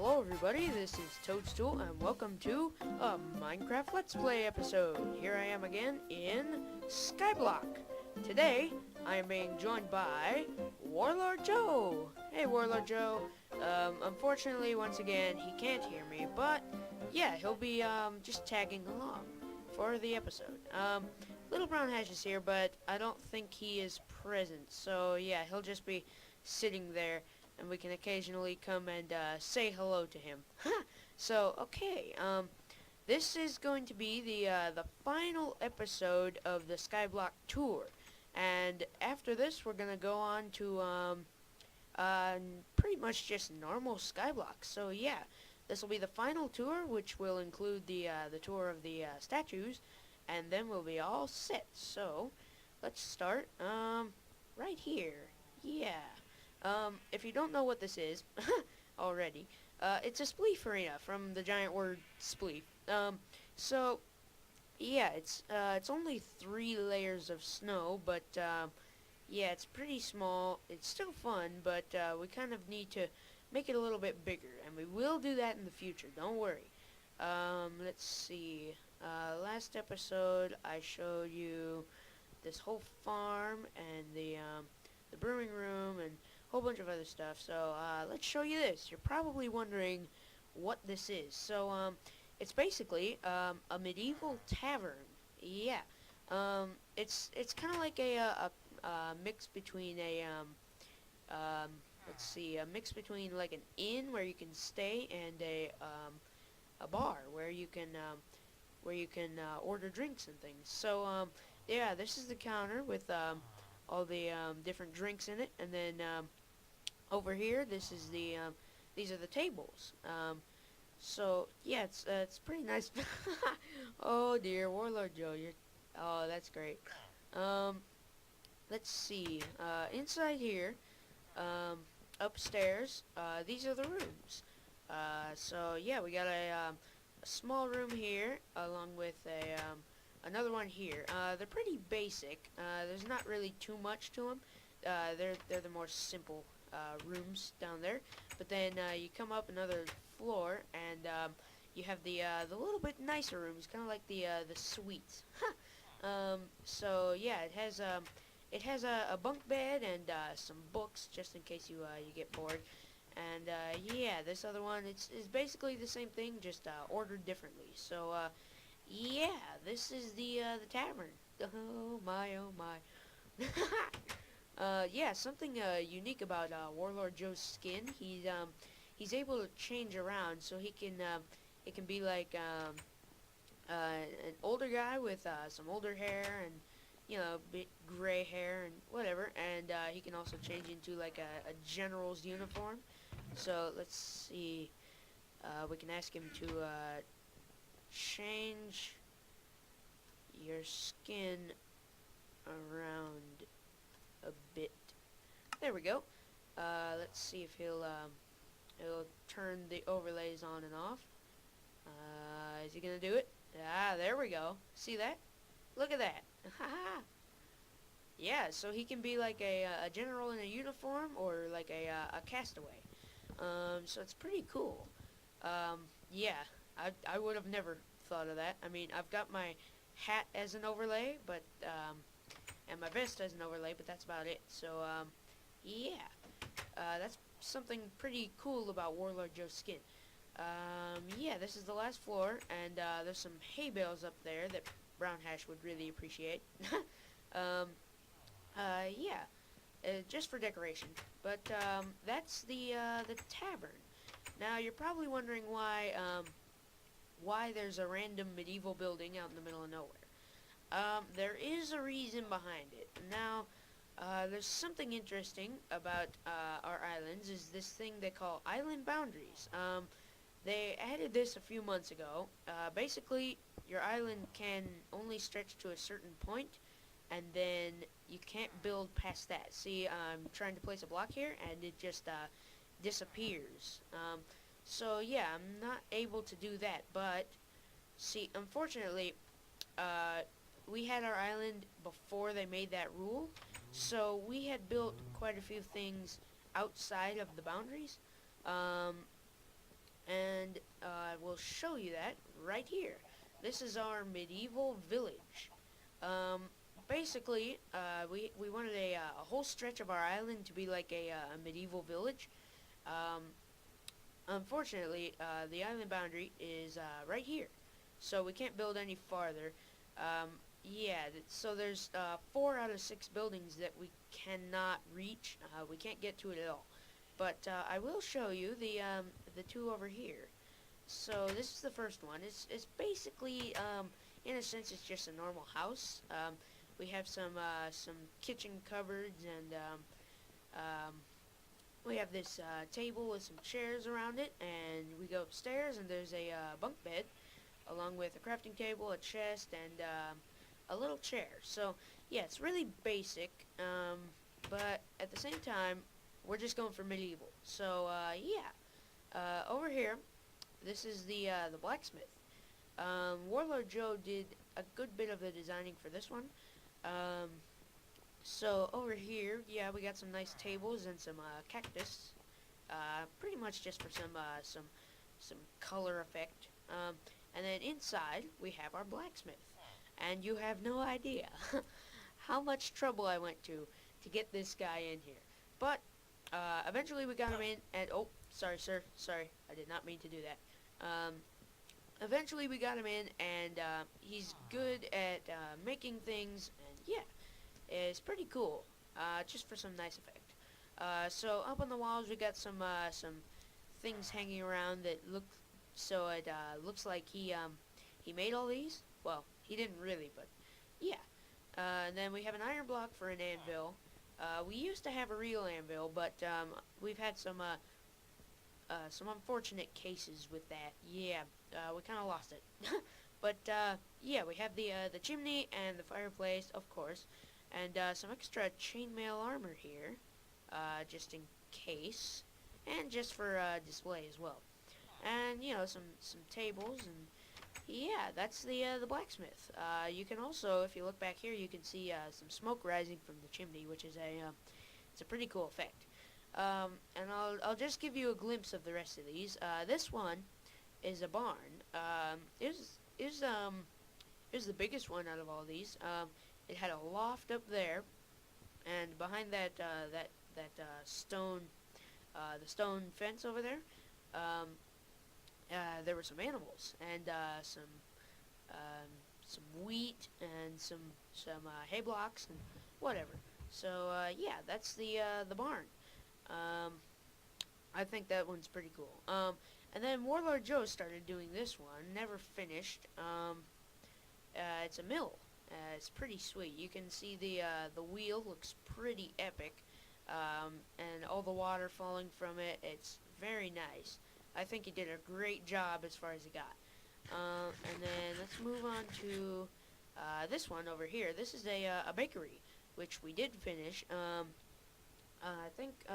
Hello everybody, this is Toadstool and welcome to a Minecraft Let's Play episode. Here I am again in Skyblock. Today, I am being joined by Warlord Joe. Hey Warlord Joe. Unfortunately, once again, he can't hear me, but yeah, he'll be just tagging along for the episode. Little Brown Hash is here, but I don't think he is present, so yeah, he'll just be sitting there and we can occasionally come and say hello to him. So, okay, this is going to be the final episode of the Skyblock tour, and after this, we're gonna go on to pretty much just normal Skyblock. So yeah, this will be the final tour, which will include the tour of the statues, and then we'll be all set. So, let's start right here. Yeah. If you don't know what this is already, it's a spleef arena from the giant word spleef. So yeah, it's only 3 layers of snow, but yeah, it's pretty small. It's still fun, but we kind of need to make it a little bit bigger, and we will do that in the future. Don't worry. Let's see. Last episode, I showed you this whole farm and the brewing room and whole bunch of other stuff. So let's show you this. You're probably wondering what this is. So it's basically a medieval tavern. Yeah. It's kind of like a mix between let's see, a mix between like an inn where you can stay and a bar where you can order drinks and things. So yeah, this is the counter with all the different drinks in it, and then over here, this is these are the tables. So yeah, it's pretty nice. Oh dear, Warlord Joe, oh, that's great. Let's see, inside here, upstairs, these are the rooms. So yeah, we got a small room here, along with another one here. They're pretty basic. There's not really too much to them. They're the more simple rooms down there. But then you come up another floor, and you have the little bit nicer rooms, kind of like the suites. So yeah, it has a bunk bed and some books just in case you get bored. And yeah, this other one is basically the same thing, just ordered differently. So yeah, this is the tavern. Oh my, oh my. Yeah, something unique about Warlord Joe's skin. He's able to change around, so he can it can be like an older guy with some older hair and bit gray hair and whatever, and he can also change into like a general's uniform. So let's see. We can ask him to change your skin around a bit. There we go. Let's see if he'll turn the overlays on and off. Is he gonna do it? Ah, there we go. See that? Look at that. Yeah, so he can be like a general in a uniform or like a castaway. So it's pretty cool. Yeah, I would have never thought of that. I mean, I've got my hat as an overlay, but and my vest as an overlay, but that's about it. So yeah, that's something pretty cool about Warlord Joe's skin. Yeah, this is the last floor, and there's some hay bales up there that Brown Hash would really appreciate. Yeah, just for decoration. But that's the tavern. Now you're probably wondering why there's a random medieval building out in the middle of nowhere. There is a reason behind it. Now, there's something interesting about our islands, is this thing they call island boundaries. They added this a few months ago. Basically, your island can only stretch to a certain point, and then you can't build past that. See, I'm trying to place a block here, and it just disappears. So yeah, I'm not able to do that, but see, unfortunately, we had our island before they made that rule, so we had built quite a few things outside of the boundaries. and we'll show you that right here. This is our medieval village. Um, Basically, we wanted a whole stretch of our island to be like a medieval village. Um, Unfortunately, the island boundary is right here, so we can't build any farther. Yeah, so there's 4 out of 6 buildings that we cannot reach. We can't get to it at all. But I will show you the two over here. So this is the first one. It's basically in a sense it's just a normal house. We have some kitchen cupboards and we have this table with some chairs around it, and we go upstairs and there's a bunk bed along with a crafting table, a chest, and a little chair. So yeah, it's really basic, but at the same time we're just going for medieval. So yeah, over here this is the blacksmith. Warlord Joe did a good bit of the designing for this one. Um, so over here, yeah, we got some nice tables and some cactus. Pretty much just for some color effect. And then inside we have our blacksmith, and you have no idea how much trouble I went to get this guy in here. But eventually we got him in, and oh, sorry, sir, sorry, I did not mean to do that. Eventually we got him in, and he's good at making things, and yeah, it's pretty cool. Just for some nice effect. So up on the walls we got some things hanging around that look so it looks like he made all these. Well, he didn't really, but yeah. And then we have an iron block for an anvil. We used to have a real anvil, but we've had some unfortunate cases with that. Yeah, we kind of lost it. But yeah, we have the chimney and the fireplace, of course, and some extra chainmail armor here, just in case, and just for display as well. And you know, some tables, and yeah, that's the blacksmith. You can also, if you look back here, you can see some smoke rising from the chimney, which is it's a pretty cool effect. And I'll just give you a glimpse of the rest of these. This one is a barn. Is the biggest one out of all these. It had a loft up there, and behind that stone, the stone fence over there, there were some animals and some wheat and some hay blocks and whatever. So yeah, that's the barn. I think that one's pretty cool. And then Warlord Joe started doing this one, never finished. It's a mill. It's pretty sweet. You can see the wheel looks pretty epic, and all the water falling from it. It's very nice. I think he did a great job as far as he got. And then let's move on to this one over here. This is a bakery, which we did finish. I think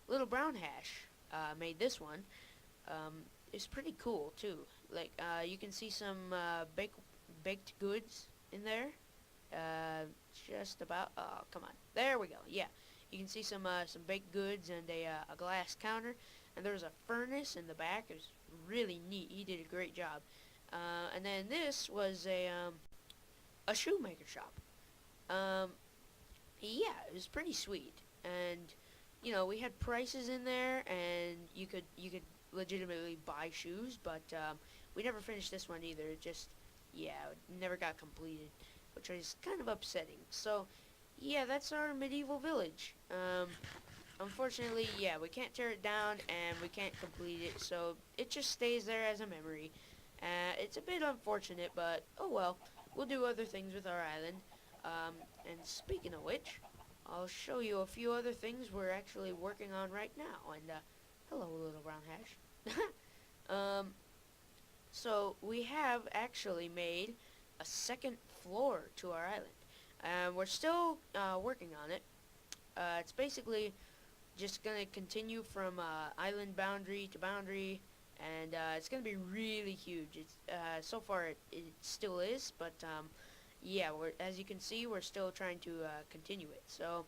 Little Brown Hash made this one. It's pretty cool too. Like you can see some baked goods in there. Just about. Oh, come on. There we go. Yeah, you can see some baked goods and a glass counter. And there was a furnace in the back. It was really neat. He did a great job. And then this was a shoemaker shop. Yeah, it was pretty sweet. And you know, we had prices in there, and you could legitimately buy shoes, but we never finished this one either. It just, yeah, it never got completed, which is kind of upsetting. So yeah, that's our medieval village. Unfortunately, yeah, we can't tear it down and we can't complete it, so it just stays there as a memory. It's a bit unfortunate, but oh well. We'll do other things with our island. And speaking of which, I'll show you a few other things we're actually working on right now. And hello, Little Brown Hash. So we have actually made a second floor to our island. We're still working on it. It's basically just gonna continue from island boundary to boundary, and it's gonna be really huge. It's so far it still is, but yeah, as you can see, we're still trying to continue it. So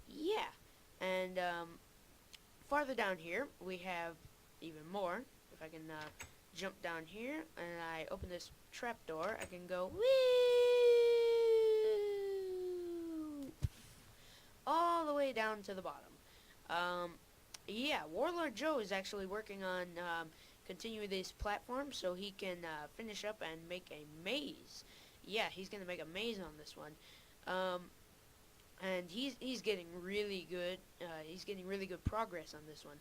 yeah, and farther down here we have even more. if I can jump down here and I open this trapdoor, I can go whee all the way down to the bottom. Yeah, Warlord Joe is actually working on continuing this platform so he can finish up and make a maze. Yeah, he's gonna make a maze on this one. And he's getting really good. He's getting really good progress on this one.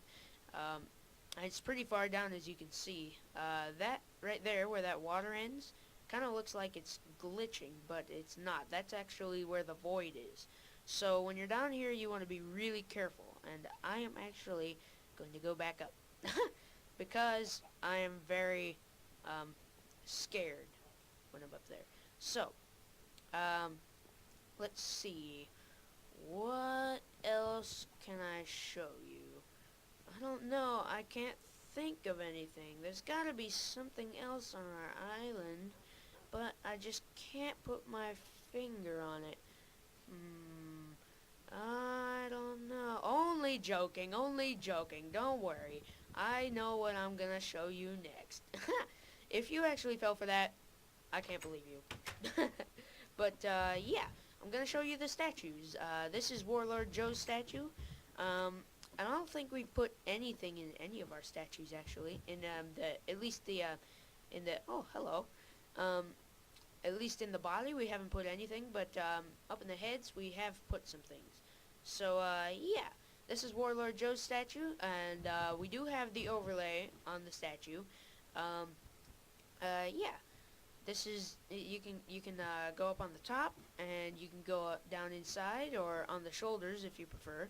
It's pretty far down, as you can see. That right there, where that water ends, kind of looks like it's glitching, but it's not. That's actually where the void is. So when you're down here, you want to be really careful. And I am actually going to go back up because I am very scared when I'm up there. So let's see. What else can I show you? I don't know. I can't think of anything. There's got to be something else on our island, but I just can't put my finger on it. I don't know. Only joking. Don't worry. I know what I'm going to show you next. If you actually fell for that, I can't believe you. But, yeah. I'm going to show you the statues. This is Warlord Joe's statue. I don't think we put anything in any of our statues, actually. In at least in the, oh, hello. At least in the body, we haven't put anything, but up in the heads, we have put some things. So, yeah. This is Warlord Joe's statue, and we do have the overlay on the statue. Yeah. This is, you can go up on the top, and you can go down inside, or on the shoulders if you prefer.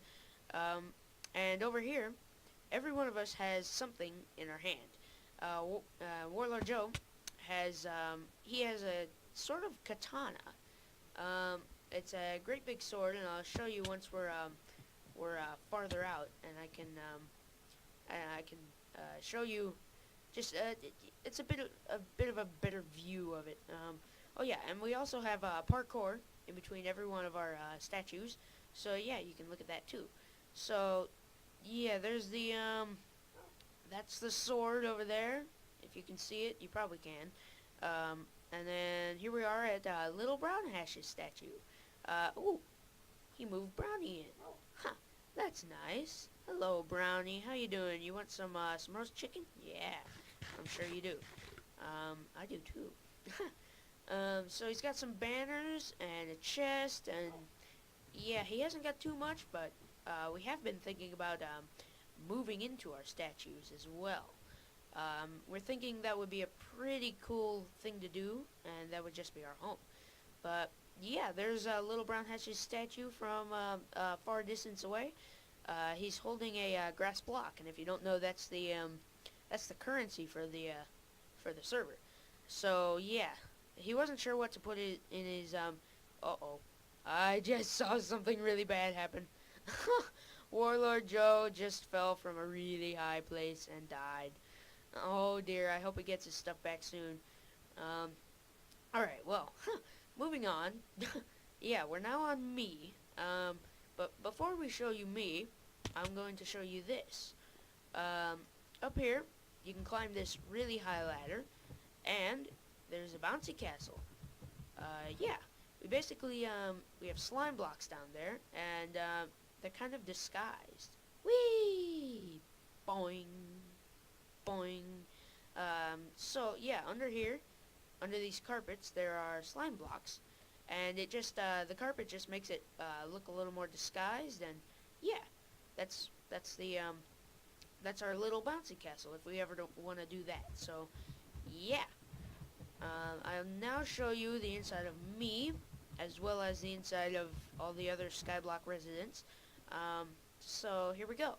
And over here, every one of us has something in our hand. Warlord Joe has, he has a sort of katana. It's a great big sword, and I'll show you once we're farther out, and I can show you. Just it's a bit of a better view of it. Oh yeah, and we also have parkour in between every one of our statues. So yeah, you can look at that too. So yeah, there's the that's the sword over there. If you can see it, you probably can. And then here we are at Little Brown Hash's statue. Ooh, he moved Brownie in. Huh, that's nice. Hello, Brownie. How you doing? You want some roast chicken? Yeah, I'm sure you do. I do too. So he's got some banners and a chest, and yeah, he hasn't got too much, but we have been thinking about moving into our statues as well. We're thinking that would be a pretty cool thing to do, and that would just be our home. But yeah, there's Little Brown Hatch's statue from far distance away. He's holding a grass block, and if you don't know, that's the currency for the server. So yeah, he wasn't sure what to put in his uh-oh. I just saw something really bad happen. Warlord Joe just fell from a really high place and died. Oh dear, I hope he gets his stuff back soon. Alright, well, moving on. Yeah, we're now on me. But before we show you me, I'm going to show you this. Up here, you can climb this really high ladder, and there's a bouncy castle. Yeah, we basically, we have slime blocks down there, and they're kind of disguised. Whee! Boing! Boing! So, yeah, under here, under these carpets, there are slime blocks, and it just, the carpet just makes it look a little more disguised, and yeah, that's our little bouncy castle if we ever don't want to do that. So, yeah. I'll now show you the inside of me, as well as the inside of all the other Skyblock residents. So, here we go.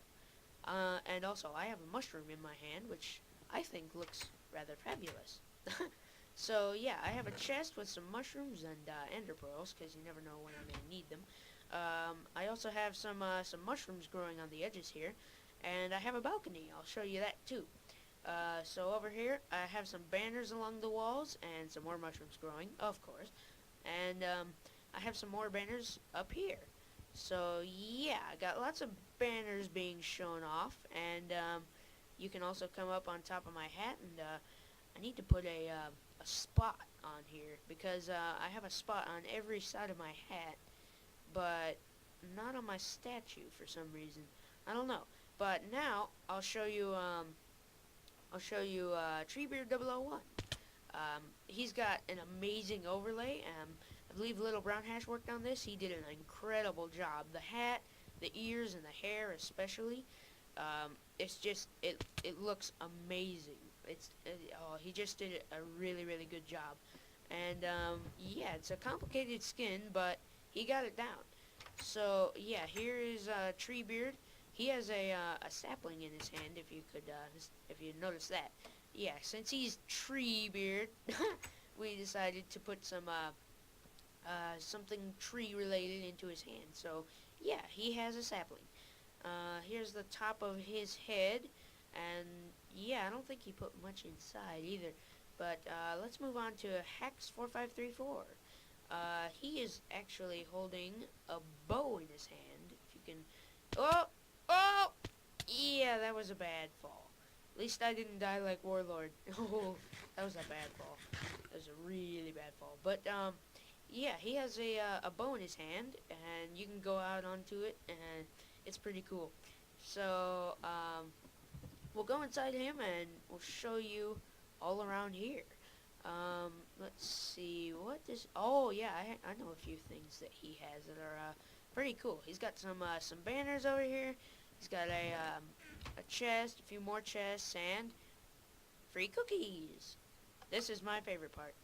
And also, I have a mushroom in my hand, which I think looks rather fabulous. So, yeah, I have a chest with some mushrooms and ender pearls, because you never know when I'm going to need them. I also have some mushrooms growing on the edges here, and I have a balcony. I'll show you that too. So over here, I have some banners along the walls, and some more mushrooms growing, of course. And I have some more banners up here. So yeah, I got lots of banners being shown off, and you can also come up on top of my hat, and I need to put a spot on here, because I have a spot on every side of my hat, but not on my statue for some reason. I don't know. But now I'll show you Treebeard 001. He's got an amazing overlay. I believe Little Brown Hash worked on this. He did an incredible job. The hat, the ears, and the hair especially. It's just, it looks amazing. He just did a really, really good job. And yeah, it's a complicated skin, but he got it down. So yeah, here is Treebeard. He has a sapling in his hand. If you notice that. Yeah, since he's Treebeard, we decided to put some something tree related into his hand. So yeah, he has a sapling. Here's the top of his head, and yeah, I don't think he put much inside either. But let's move on to Hex 4534. He is actually holding a bow in his hand. If you can, oh, yeah, that was a bad fall. At least I didn't die like Warlord. Oh, that was a bad fall. That was a really bad fall. But yeah, he has a bow in his hand, and you can go out onto it, and it's pretty cool. So we'll go inside him, and we'll show you all around here. Let's see, oh yeah, I know a few things that he has that are pretty cool. He's got some banners over here. He's got a chest, a few more chests, and free cookies. This is my favorite part.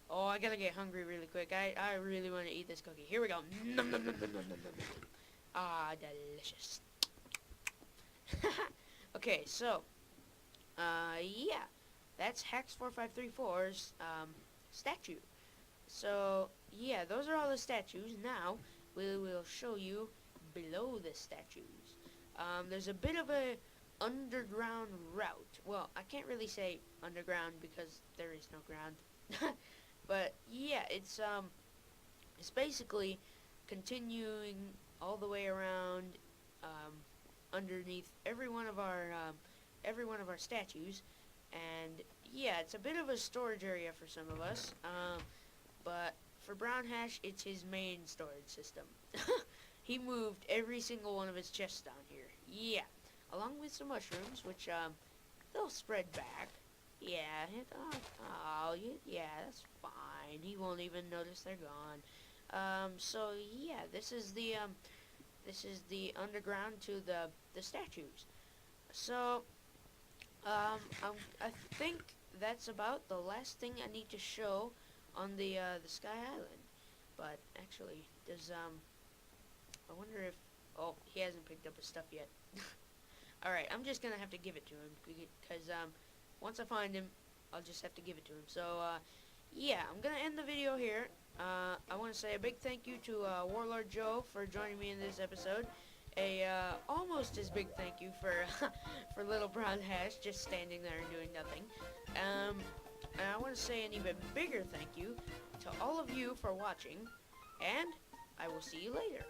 Oh, I gotta get hungry really quick. I really want to eat this cookie. Here we go. Nom, nom, nom, nom, nom, nom, nom. Ah, delicious. Okay, so, yeah. That's Hex 4534's statue. So, yeah, those are all the statues. Now, we will show you below the statues. There's a bit of a underground route. Well, I can't really say underground because there is no ground. But, yeah, it's basically continuing all the way around underneath every one of our statues. And yeah, it's a bit of a storage area for some of us, but for Brown Hash, it's his main storage system. He moved every single one of his chests down here. Yeah, along with some mushrooms, which they'll spread back. Yeah, yeah, that's fine. He won't even notice they're gone. So yeah, this is the underground to the statues. So. I think that's about the last thing I need to show on the Sky Island. But actually, I wonder if, oh, he hasn't picked up his stuff yet. Alright, I'm just gonna have to give it to him, because, once I find him, I'll just have to give it to him. So, yeah, I'm gonna end the video here. I want to say a big thank you to, Warlord Joe for joining me in this episode. Almost as big thank you for for Little Brown Hash just standing there and doing nothing. And I want to say an even bigger thank you to all of you for watching, and I will see you later.